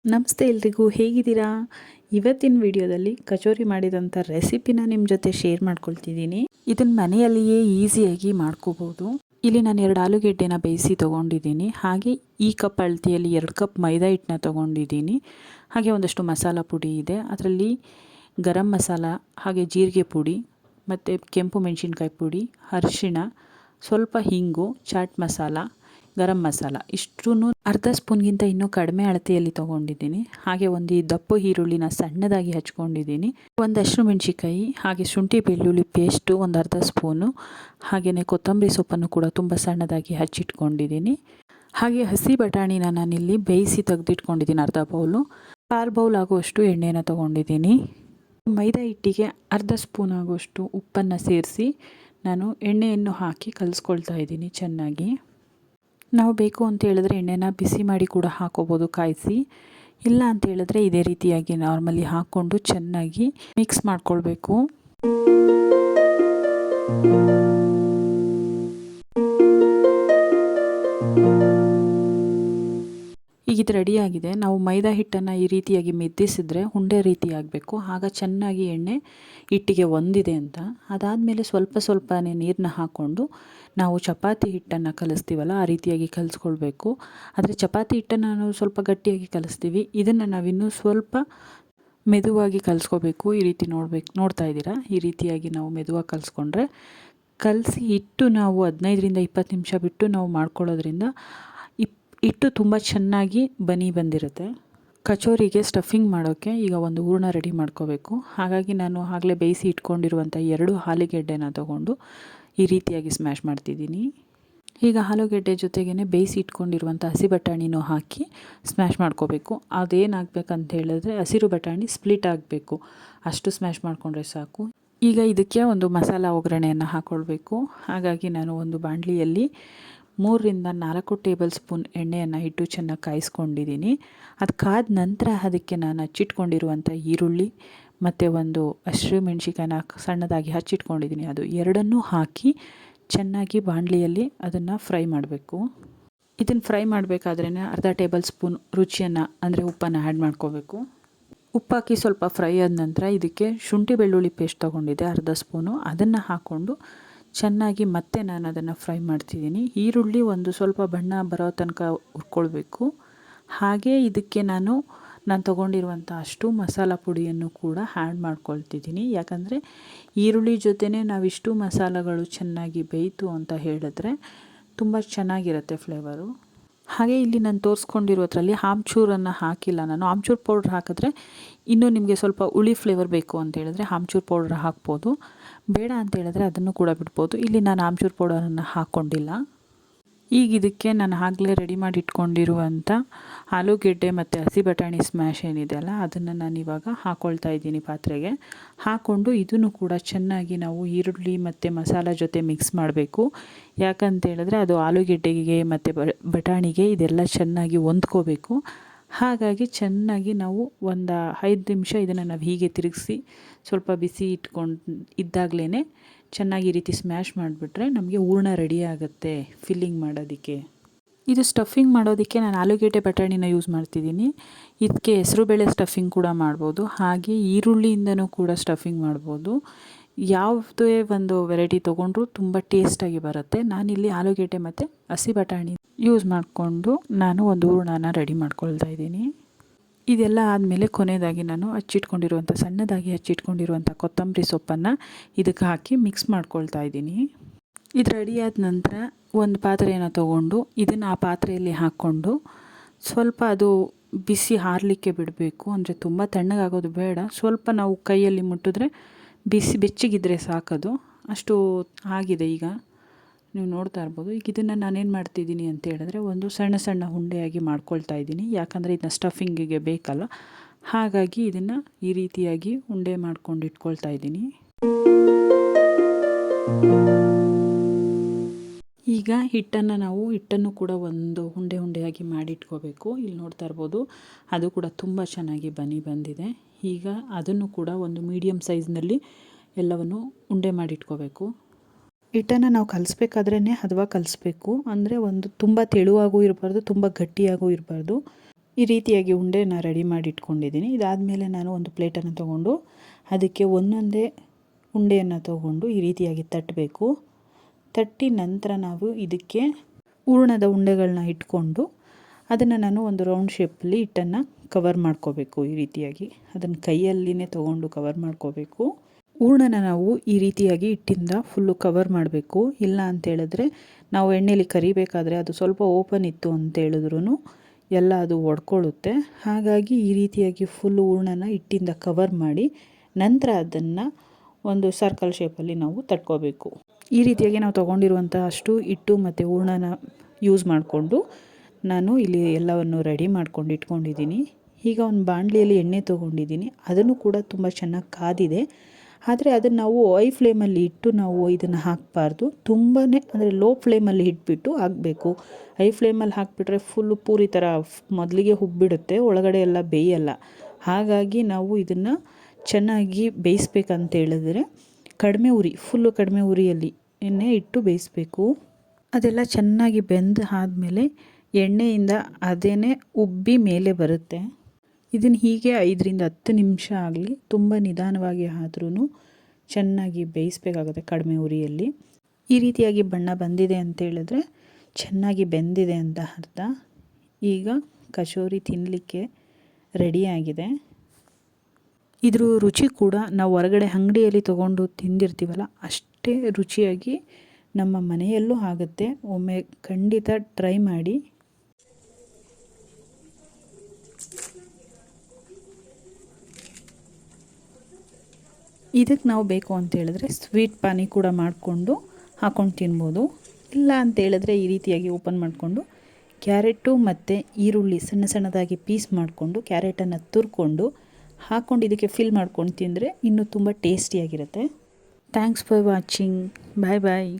ನಮಸ್ತೆ ಎಲ್ರಿಗೂ, ಹೇಗಿದ್ದೀರಾ? ಇವತ್ತಿನ ವಿಡಿಯೋದಲ್ಲಿ ಕಚೋರಿ ಮಾಡಿದಂಥ ರೆಸಿಪಿನ ನಿಮ್ಮ ಜೊತೆ ಶೇರ್ ಮಾಡ್ಕೊಳ್ತಿದ್ದೀನಿ. ಇದನ್ನು ಮನೆಯಲ್ಲಿಯೇ ಈಸಿಯಾಗಿ ಮಾಡ್ಕೋಬೋದು. ಇಲ್ಲಿ ನಾನು 2 ಆಲೂಗೆಡ್ಡೆನ ಬೇಯಿಸಿ ತೊಗೊಂಡಿದ್ದೀನಿ. ಹಾಗೆ ಈ ಕಪ್ ಅಳತೆಯಲ್ಲಿ 2 ಕಪ್ ಮೈದಾ ಹಿಟ್ಟನ್ನ ತೊಗೊಂಡಿದ್ದೀನಿ. ಹಾಗೆ ಒಂದಷ್ಟು ಮಸಾಲ ಪುಡಿ ಇದೆ. ಅದರಲ್ಲಿ ಗರಂ ಮಸಾಲ, ಹಾಗೆ ಜೀರಿಗೆ ಪುಡಿ, ಮತ್ತು ಕೆಂಪು ಮೆಣಸಿನ್ಕಾಯಿ ಪುಡಿ, ಅರಿಶಿಣ, ಸ್ವಲ್ಪ ಹಿಂಗು, ಚಾಟ್ ಮಸಾಲ, ಗರಂ ಮಸಾಲ ಇಷ್ಟೂ ಅರ್ಧ ಸ್ಪೂನ್ಗಿಂತ ಇನ್ನೂ ಕಡಿಮೆ ಅಳತೆಯಲ್ಲಿ ತೊಗೊಂಡಿದ್ದೀನಿ. ಹಾಗೆ ಒಂದು ದಪ್ಪು ಈರುಳ್ಳಿನ ಸಣ್ಣದಾಗಿ ಹಚ್ಕೊಂಡಿದ್ದೀನಿ. ಒಂದಷ್ಟು ಮೆಣಸಿಕಾಯಿ, ಹಾಗೆ ಶುಂಠಿ ಬೆಳ್ಳುಳ್ಳಿ ಪೇಸ್ಟು ಒಂದು ಅರ್ಧ ಸ್ಪೂನು, ಹಾಗೆಯೇ ಕೊತ್ತಂಬರಿ ಸೊಪ್ಪನ್ನು ಕೂಡ ತುಂಬ ಸಣ್ಣದಾಗಿ ಹಚ್ಚಿಟ್ಕೊಂಡಿದ್ದೀನಿ. ಹಾಗೆ ಹಸಿ ಬಟಾಣಿನ ನಾನಿಲ್ಲಿ ಬೇಯಿಸಿ ತೆಗೆದಿಟ್ಕೊಂಡಿದ್ದೀನಿ ಅರ್ಧ ಬೌಲು. 6 ಬೌಲ್ ಆಗುವಷ್ಟು ಎಣ್ಣೆನ ತೊಗೊಂಡಿದ್ದೀನಿ. ಮೈದಾ ಹಿಟ್ಟಿಗೆ ಅರ್ಧ ಸ್ಪೂನ್ ಆಗುವಷ್ಟು ಉಪ್ಪನ್ನು ಸೇರಿಸಿ ನಾನು ಎಣ್ಣೆಯನ್ನು ಹಾಕಿ ಕಲಿಸ್ಕೊಳ್ತಾ ಇದ್ದೀನಿ ಚೆನ್ನಾಗಿ. ನಾವು ಬೇಕು ಅಂತ ಹೇಳಿದ್ರೆ ಎಣ್ಣೆನ ಬಿಸಿ ಮಾಡಿ ಕೂಡ ಹಾಕೋಬೋದು ಕಾಯಿಸಿ. ಇಲ್ಲ ಅಂತ ಹೇಳಿದ್ರೆ ಇದೇ ರೀತಿಯಾಗಿ ನಾರ್ಮಲಿ ಹಾಕ್ಕೊಂಡು ಚೆನ್ನಾಗಿ ಮಿಕ್ಸ್ ಮಾಡ್ಕೊಳ್ಬೇಕು. ಈಗ ಇದು ರೆಡಿಯಾಗಿದೆ. ನಾವು ಮೈದಾ ಹಿಟ್ಟನ್ನು ಈ ರೀತಿಯಾಗಿ ಮೆದ್ದಿಸಿದ್ರೆ ಉಂಡೆ ರೀತಿ ಆಗಬೇಕು. ಆಗ ಚೆನ್ನಾಗಿ ಎಣ್ಣೆ ಹಿಟ್ಟಿಗೆ ಹೊಂದಿದೆ ಅಂತ. ಅದಾದಮೇಲೆ ಸ್ವಲ್ಪ ಸ್ವಲ್ಪನೇ ನೀರನ್ನ ಹಾಕ್ಕೊಂಡು ನಾವು ಚಪಾತಿ ಹಿಟ್ಟನ್ನು ಕಲಿಸ್ತೀವಲ್ಲ ಆ ರೀತಿಯಾಗಿ ಕಲಿಸ್ಕೊಳ್ಬೇಕು. ಆದರೆ ಚಪಾತಿ ಹಿಟ್ಟನ್ನು ನಾವು ಸ್ವಲ್ಪ ಗಟ್ಟಿಯಾಗಿ ಕಲಿಸ್ತೀವಿ. ಇದನ್ನು ನಾವಿನ್ನೂ ಸ್ವಲ್ಪ ಮೆದುವಾಗಿ ಕಲಿಸ್ಕೋಬೇಕು. ಈ ರೀತಿ ನೋಡ್ತಾ ಇದ್ದೀರಾ, ಈ ರೀತಿಯಾಗಿ ನಾವು ಮೆದುವಾಗಿ ಕಲಿಸ್ಕೊಂಡ್ರೆ ಕಲಸಿ ಇಟ್ಟು ನಾವು 15ರಿಂದ 20 ನಿಮಿಷ ಬಿಟ್ಟು ನಾವು ಮಾಡ್ಕೊಳ್ಳೋದ್ರಿಂದ ಹಿಟ್ಟು ತುಂಬ ಚೆನ್ನಾಗಿ ಬಂದಿರುತ್ತೆ. ಕಚೋರಿಗೆ ಸ್ಟಫಿಂಗ್ ಮಾಡೋಕ್ಕೆ ಈಗ ಒಂದು ಹೂರಣ ರೆಡಿ ಮಾಡ್ಕೋಬೇಕು. ಹಾಗಾಗಿ ನಾನು ಆಗಲೇ ಬೇಯಿಸಿ ಇಟ್ಕೊಂಡಿರುವಂಥ 2 ಆಲೂಗೆಡ್ಡೆನ ತೊಗೊಂಡು ಈ ರೀತಿಯಾಗಿ ಸ್ಮ್ಯಾಶ್ ಮಾಡ್ತಿದ್ದೀನಿ. ಈಗ ಆಲೂಗೆಡ್ಡೆ ಜೊತೆಗೇ ಬೇಯಿಸಿ ಇಟ್ಕೊಂಡಿರುವಂಥ ಹಸಿ ಬಟಾಣಿನೂ ಹಾಕಿ ಸ್ಮ್ಯಾಶ್ ಮಾಡ್ಕೋಬೇಕು. ಅದೇನಾಗಬೇಕಂತ ಹೇಳಿದ್ರೆ ಹಸಿರು ಬಟಾಣಿ ಸ್ಪ್ಲಿಟ್ ಆಗಬೇಕು, ಅಷ್ಟು ಸ್ಮ್ಯಾಶ್ ಮಾಡಿಕೊಂಡ್ರೆ ಸಾಕು. ಈಗ ಇದಕ್ಕೆ ಒಂದು ಮಸಾಲ ಒಗ್ಗರಣೆಯನ್ನು ಹಾಕ್ಕೊಳ್ಬೇಕು. ಹಾಗಾಗಿ ನಾನು ಒಂದು ಬಾಣಲಿಯಲ್ಲಿ 3ರಿಂದ 4 ಟೇಬಲ್ ಸ್ಪೂನ್ ಎಣ್ಣೆಯನ್ನು ಇಟ್ಟು ಚೆನ್ನಾಗಿ ಕಾಯಿಸ್ಕೊಂಡಿದ್ದೀನಿ. ಅದು ಕಾದ ನಂತರ ಅದಕ್ಕೆ ನಾನು ಹಚ್ಚಿಟ್ಕೊಂಡಿರುವಂಥ ಈರುಳ್ಳಿ ಮತ್ತು ಒಂದು ಹಸಿಮೆಣ್ಸಿಕಾಯಿನ ಸಣ್ಣದಾಗಿ ಹಚ್ಚಿಟ್ಕೊಂಡಿದ್ದೀನಿ. ಅದು ಎರಡನ್ನೂ ಹಾಕಿ ಚೆನ್ನಾಗಿ ಬಾಣಲಿಯಲ್ಲಿ ಅದನ್ನು ಫ್ರೈ ಮಾಡಬೇಕು. ಇದನ್ನು ಫ್ರೈ ಮಾಡಬೇಕಾದ್ರೇ ಅರ್ಧ ಟೇಬಲ್ ಸ್ಪೂನ್ ರುಚಿಯನ್ನು ಅಂದರೆ ಉಪ್ಪನ್ನು ಆ್ಯಡ್ ಮಾಡ್ಕೋಬೇಕು. ಉಪ್ಪಾಕಿ ಸ್ವಲ್ಪ ಫ್ರೈ ಆದ ನಂತರ ಇದಕ್ಕೆ ಶುಂಠಿ ಬೆಳ್ಳುಳ್ಳಿ ಪೇಸ್ಟ್ ತೊಗೊಂಡಿದ್ದೆ ಅರ್ಧ ಸ್ಪೂನು, ಅದನ್ನು ಹಾಕ್ಕೊಂಡು ಚೆನ್ನಾಗಿ ಮತ್ತೆ ನಾನು ಅದನ್ನು ಫ್ರೈ ಮಾಡ್ತಿದ್ದೀನಿ. ಈರುಳ್ಳಿ ಒಂದು ಸ್ವಲ್ಪ ಬಣ್ಣ ಬರೋ ತನಕ ಹುರ್ಕೊಳ್ಬೇಕು. ಹಾಗೆ ಇದಕ್ಕೆ ನಾನು ತೊಗೊಂಡಿರುವಂಥ ಅಷ್ಟು ಮಸಾಲ ಪುಡಿಯನ್ನು ಕೂಡ ಆ್ಯಡ್ ಮಾಡ್ಕೊಳ್ತಿದ್ದೀನಿ. ಯಾಕಂದರೆ ಈರುಳ್ಳಿ ಜೊತೆನೇ ನಾವಿಷ್ಟು ಮಸಾಲೆಗಳು ಚೆನ್ನಾಗಿ ಬೇಯಿತು ಅಂತ ಹೇಳಿದ್ರೆ ತುಂಬ ಚೆನ್ನಾಗಿರುತ್ತೆ ಫ್ಲೇವರು. ಹಾಗೆ ಇಲ್ಲಿ ನಾನು ತೋರಿಸ್ಕೊಂಡಿರೋದ್ರಲ್ಲಿ ಆಮ್ಚೂರನ್ನು ಹಾಕಿಲ್ಲ ನಾನು. ಆಮ್ಚೂರ್ ಪೌಡ್ರ್ ಹಾಕಿದ್ರೆ ಇನ್ನೂ ನಿಮಗೆ ಸ್ವಲ್ಪ ಹುಳಿ ಫ್ಲೇವರ್ ಬೇಕು ಅಂತ ಹೇಳಿದ್ರೆ ಆಮ್ಚೂರ್ ಪೌಡ್ರ್ ಹಾಕ್ಬೋದು. ಬೇಡ ಅಂತ ಹೇಳಿದ್ರೆ ಅದನ್ನು ಕೂಡ ಬಿಡ್ಬೋದು. ಇಲ್ಲಿ ನಾನು ಆಮ್ಚೂರ್ ಪೌಡರನ್ನು ಹಾಕ್ಕೊಂಡಿಲ್ಲ. ಈಗ ಇದಕ್ಕೆ ನಾನು ಆಗಲೇ ರೆಡಿ ಮಾಡಿ ಇಟ್ಕೊಂಡಿರುವಂಥ ಆಲೂಗೆಡ್ಡೆ ಮತ್ತು ಹಸಿ ಬಟಾಣಿ ಸ್ಮ್ಯಾಶ್ ಏನಿದೆ ಅಲ್ಲ, ಅದನ್ನು ನಾನು ಇವಾಗ ಹಾಕ್ಕೊಳ್ತಾ ಇದ್ದೀನಿ ಪಾತ್ರೆಗೆ. ಹಾಕ್ಕೊಂಡು ಇದನ್ನು ಕೂಡ ಚೆನ್ನಾಗಿ ನಾವು ಈರುಳ್ಳಿ ಮತ್ತು ಮಸಾಲ ಜೊತೆ ಮಿಕ್ಸ್ ಮಾಡಬೇಕು. ಯಾಕಂತ ಹೇಳಿದ್ರೆ ಅದು ಆಲೂಗೆಡ್ಡೆಗೆ ಮತ್ತು ಬಟಾಣಿಗೆ ಇದೆಲ್ಲ ಚೆನ್ನಾಗಿ ಹೊಂದ್ಕೋಬೇಕು. ಹಾಗಾಗಿ ಚೆನ್ನಾಗಿ ನಾವು ಒಂದು 5 ನಿಮಿಷ ಇದನ್ನು ನಾವು ಹೀಗೆ ತಿರುಗಿಸಿ ಸ್ವಲ್ಪ ಬಿಸಿ ಇದ್ದಾಗಲೇ ಚೆನ್ನಾಗಿ ಈ ರೀತಿ ಸ್ಮ್ಯಾಶ್ ಮಾಡಿಬಿಟ್ರೆ ನಮಗೆ ಹೂರಣ ರೆಡಿ ಆಗುತ್ತೆ ಫಿಲ್ಲಿಂಗ್ ಮಾಡೋದಕ್ಕೆ. ಇದು ಸ್ಟಫಿಂಗ್ ಮಾಡೋದಕ್ಕೆ ನಾನು ಆಲೂಗೆಡ್ಡೆ ಬಟಾಣಿನ ಯೂಸ್ ಮಾಡ್ತಿದ್ದೀನಿ. ಇದಕ್ಕೆ ಹೆಸರುಬೇಳೆ ಸ್ಟಫಿಂಗ್ ಕೂಡ ಮಾಡ್ಬೋದು, ಹಾಗೆ ಈರುಳ್ಳಿಯಿಂದನೂ ಕೂಡ ಸ್ಟಫಿಂಗ್ ಮಾಡ್ಬೋದು. ಯಾವುದೇ ಒಂದು ವೆರೈಟಿ ತೊಗೊಂಡ್ರೂ ತುಂಬ ಟೇಸ್ಟಾಗಿ ಬರುತ್ತೆ. ನಾನಿಲ್ಲಿ ಆಲೂಗೆಡ್ಡೆ ಮತ್ತು ಹಸಿ ಬಟಾಣಿ ಯೂಸ್ ಮಾಡಿಕೊಂಡು ನಾನು ಒಂದು ಹೂರಣನ ರೆಡಿ ಮಾಡ್ಕೊಳ್ತಾ ಇದ್ದೀನಿ. ಇದೆಲ್ಲ ಆದಮೇಲೆ ಕೊನೆಯದಾಗಿ ನಾನು ಸಣ್ಣದಾಗಿ ಹಚ್ಚಿಟ್ಕೊಂಡಿರುವಂಥ ಕೊತ್ತಂಬರಿ ಸೊಪ್ಪನ್ನು ಇದಕ್ಕೆ ಹಾಕಿ ಮಿಕ್ಸ್ ಮಾಡ್ಕೊಳ್ತಾ ಇದ್ದೀನಿ. ಇದು ರೆಡಿಯಾದ ನಂತರ ಒಂದು ಪಾತ್ರೆಯನ್ನು ತೊಗೊಂಡು ಇದನ್ನು ಆ ಪಾತ್ರೆಯಲ್ಲಿ ಹಾಕ್ಕೊಂಡು ಸ್ವಲ್ಪ ಅದು ಬಿಸಿ ಆರಲಿಕ್ಕೆ ಬಿಡಬೇಕು. ಅಂದರೆ ತುಂಬ ತಣ್ಣಗಾಗೋದು ಬೇಡ, ಸ್ವಲ್ಪ ನಾವು ಕೈಯಲ್ಲಿ ಮುಟ್ಟಿದ್ರೆ ಬೆಚ್ಚಗಿದ್ರೆ ಸಾಕದು. ಅಷ್ಟು ಆಗಿದೆ. ಈಗ ನೀವು ನೋಡ್ತಾ ಇರ್ಬೋದು. ಈಗ ಇದನ್ನು ನಾನೇನು ಮಾಡ್ತಿದ್ದೀನಿ ಅಂತ ಹೇಳಿದ್ರೆ ಒಂದು ಸಣ್ಣ ಸಣ್ಣ ಉಂಡೆಯಾಗಿ ಮಾಡ್ಕೊಳ್ತಾ ಇದ್ದೀನಿ. ಯಾಕಂದರೆ ಇದನ್ನ ಸ್ಟಫಿಂಗಿಗೆ ಬೇಕಲ್ಲ, ಹಾಗಾಗಿ ಇದನ್ನು ಈ ರೀತಿಯಾಗಿ ಉಂಡೆ ಮಾಡ್ಕೊಂಡು ಇಟ್ಕೊಳ್ತಾ ಇದ್ದೀನಿ. ಈಗ ಹಿಟ್ಟನ್ನು ಕೂಡ ಒಂದು ಉಂಡೆಯಾಗಿ ಮಾಡಿ ಇಟ್ಕೋಬೇಕು. ಇಲ್ಲಿ ನೋಡ್ತಾ ಇರ್ಬೋದು, ಅದು ಕೂಡ ತುಂಬ ಚೆನ್ನಾಗಿ ಬಂದಿದೆ. ಈಗ ಅದನ್ನು ಕೂಡ ಒಂದು ಮೀಡಿಯಮ್ ಸೈಜ್ನಲ್ಲಿ ಎಲ್ಲವನ್ನು ಉಂಡೆ ಮಾಡಿ ಇಟ್ಕೋಬೇಕು. ಹಿಟ್ಟನ್ನು ನಾವು ಕಲಿಸ್ಬೇಕಾದ್ರೇ ಹದವಾಗಿ ಕಲಿಸ್ಬೇಕು. ಅಂದರೆ ಒಂದು ತುಂಬ ತೆಳುವಾಗೂ ಇರಬಾರ್ದು, ತುಂಬ ಗಟ್ಟಿಯಾಗೂ ಇರಬಾರ್ದು. ಈ ರೀತಿಯಾಗಿ ಉಂಡೆನ ರೆಡಿ ಮಾಡಿ ಇಟ್ಕೊಂಡಿದ್ದೀನಿ. ಇದಾದಮೇಲೆ ನಾನು ಒಂದು ಪ್ಲೇಟನ್ನು ತೊಗೊಂಡು ಅದಕ್ಕೆ ಒಂದೊಂದೇ ಉಂಡೆಯನ್ನು ತೊಗೊಂಡು ಈ ರೀತಿಯಾಗಿ ತಟ್ಟಬೇಕು. ತಟ್ಟಿ ನಂತರ ನಾವು ಇದಕ್ಕೆ ಹೂರಣದ ಉಂಡೆಗಳನ್ನ ಇಟ್ಕೊಂಡು ಅದನ್ನು ನಾನು ಒಂದು ರೌಂಡ್ ಶೇಪಲ್ಲಿ ಹಿಟ್ಟನ್ನು ಕವರ್ ಮಾಡ್ಕೋಬೇಕು. ಈ ರೀತಿಯಾಗಿ ಅದನ್ನು ಕೈಯಲ್ಲಿನೇ ತೊಗೊಂಡು ಕವರ್ ಮಾಡ್ಕೋಬೇಕು. ಹೂರಣನ ನಾವು ಈ ರೀತಿಯಾಗಿ ಹಿಟ್ಟಿಂದ ಫುಲ್ಲು ಕವರ್ ಮಾಡಬೇಕು. ಇಲ್ಲ ಅಂತೇಳಿದ್ರೆ ನಾವು ಎಣ್ಣೆಯಲ್ಲಿ ಕರಿಬೇಕಾದ್ರೆ ಅದು ಸ್ವಲ್ಪ ಓಪನ್ ಇತ್ತು ಅಂತೇಳಿದ್ರೂ ಎಲ್ಲ ಅದು ಒಡ್ಕೊಳ್ಳುತ್ತೆ. ಹಾಗಾಗಿ ಈ ರೀತಿಯಾಗಿ ಫುಲ್ಲು ಹೂರಣನ ಹಿಟ್ಟಿಂದ ಕವರ್ ಮಾಡಿ ನಂತರ ಅದನ್ನು ಒಂದು ಸರ್ಕಲ್ ಶೇಪಲ್ಲಿ ನಾವು ತಟ್ಕೋಬೇಕು. ಈ ರೀತಿಯಾಗಿ ನಾವು ತೊಗೊಂಡಿರುವಂಥ ಅಷ್ಟು ಹಿಟ್ಟು ಮತ್ತು ಹೂರಣನ ಯೂಸ್ ಮಾಡಿಕೊಂಡು ನಾನು ಇಲ್ಲಿ ಎಲ್ಲವನ್ನು ರೆಡಿ ಮಾಡ್ಕೊಂಡು ಇಟ್ಕೊಂಡಿದ್ದೀನಿ. ಈಗ ಒಂದು ಬಾಣಲಿಯಲ್ಲಿ ಎಣ್ಣೆ ತೊಗೊಂಡಿದ್ದೀನಿ. ಅದನ್ನು ಕೂಡ ತುಂಬ ಚೆನ್ನಾಗಿ ಕಾದಿದೆ. ಆದರೆ ಅದನ್ನು ನಾವು ಹೈ ಫ್ಲೇಮಲ್ಲಿ ಇಟ್ಟು ನಾವು ಇದನ್ನು ಹಾಕಬಾರ್ದು. ತುಂಬಾ ಅಂದರೆ ಲೋ ಫ್ಲೇಮಲ್ಲಿ ಇಟ್ಬಿಟ್ಟು ಹಾಕಬೇಕು. ಹೈ ಫ್ಲೇಮಲ್ಲಿ ಹಾಕಿಬಿಟ್ರೆ ಫುಲ್ಲು ಪೂರಿ ಥರ ಮೊದಲಿಗೆ ಹುಬ್ಬಿಡುತ್ತೆ, ಒಳಗಡೆ ಎಲ್ಲ ಬೇಯಲ್ಲ. ಹಾಗಾಗಿ ನಾವು ಇದನ್ನು ಚೆನ್ನಾಗಿ ಬೇಯಿಸ್ಬೇಕಂತ ಹೇಳಿದ್ರೆ ಕಡಿಮೆ ಉರಿ, ಫುಲ್ಲು ಕಡಿಮೆ ಉರಿಯಲ್ಲಿ ಎಣ್ಣೆ ಇಟ್ಟು ಬೇಯಿಸಬೇಕು. ಅದೆಲ್ಲ ಚೆನ್ನಾಗಿ ಬೆಂದು ಆದಮೇಲೆ ಎಣ್ಣೆಯಿಂದ ಅದೇ ಉಬ್ಬಿ ಮೇಲೆ ಬರುತ್ತೆ. ಇದನ್ನು ಹೀಗೆ 5ರಿಂದ 10 ನಿಮಿಷ ಆಗಲಿ ತುಂಬ ನಿಧಾನವಾಗಿ ಆದ್ರೂ ಚೆನ್ನಾಗಿ ಬೇಯಿಸಬೇಕಾಗುತ್ತೆ ಕಡಿಮೆ ಉರಿಯಲ್ಲಿ. ಈ ರೀತಿಯಾಗಿ ಬಣ್ಣ ಬಂದಿದೆ ಅಂತ ಹೇಳಿದ್ರೆ ಚೆನ್ನಾಗಿ ಬೆಂದಿದೆ ಅಂತ ಅರ್ಥ. ಈಗ ಕಚೋರಿ ತಿನ್ನಲಿಕ್ಕೆ ರೆಡಿಯಾಗಿದೆ. ಇದ್ರ ರುಚಿ ಕೂಡ ನಾವು ಹೊರಗಡೆ ಅಂಗಡಿಯಲ್ಲಿ ತೊಗೊಂಡು ತಿಂದಿರ್ತೀವಲ್ಲ ಅಷ್ಟೇ ರುಚಿಯಾಗಿ ನಮ್ಮ ಮನೆಯಲ್ಲೂ ಆಗುತ್ತೆ. ಒಮ್ಮೆ ಖಂಡಿತ ಟ್ರೈ ಮಾಡಿ. ಇದಕ್ಕೆ ನಾವು ಬೇಕು ಅಂತ ಹೇಳಿದ್ರೆ ಸ್ವೀಟ್ ಪಾನಿ ಕೂಡ ಮಾಡಿಕೊಂಡು ಹಾಕ್ಕೊಂಡು ತಿನ್ಬೋದು. ಇಲ್ಲ ಅಂತೇಳಿದ್ರೆ ಈ ರೀತಿಯಾಗಿ ಓಪನ್ ಮಾಡಿಕೊಂಡು ಕ್ಯಾರೆಟು ಮತ್ತು ಈರುಳ್ಳಿ ಸಣ್ಣ ಸಣ್ಣದಾಗಿ ಪೀಸ್ ಮಾಡಿಕೊಂಡು ಕ್ಯಾರೆಟನ್ನು ತುರ್ಕೊಂಡು ಹಾಕ್ಕೊಂಡು ಇದಕ್ಕೆ ಫಿಲ್ ಮಾಡ್ಕೊಂಡು ತಿಂದರೆ ಇನ್ನೂ ತುಂಬ ಟೇಸ್ಟಿಯಾಗಿರುತ್ತೆ. Thanks for watching. Bye bye.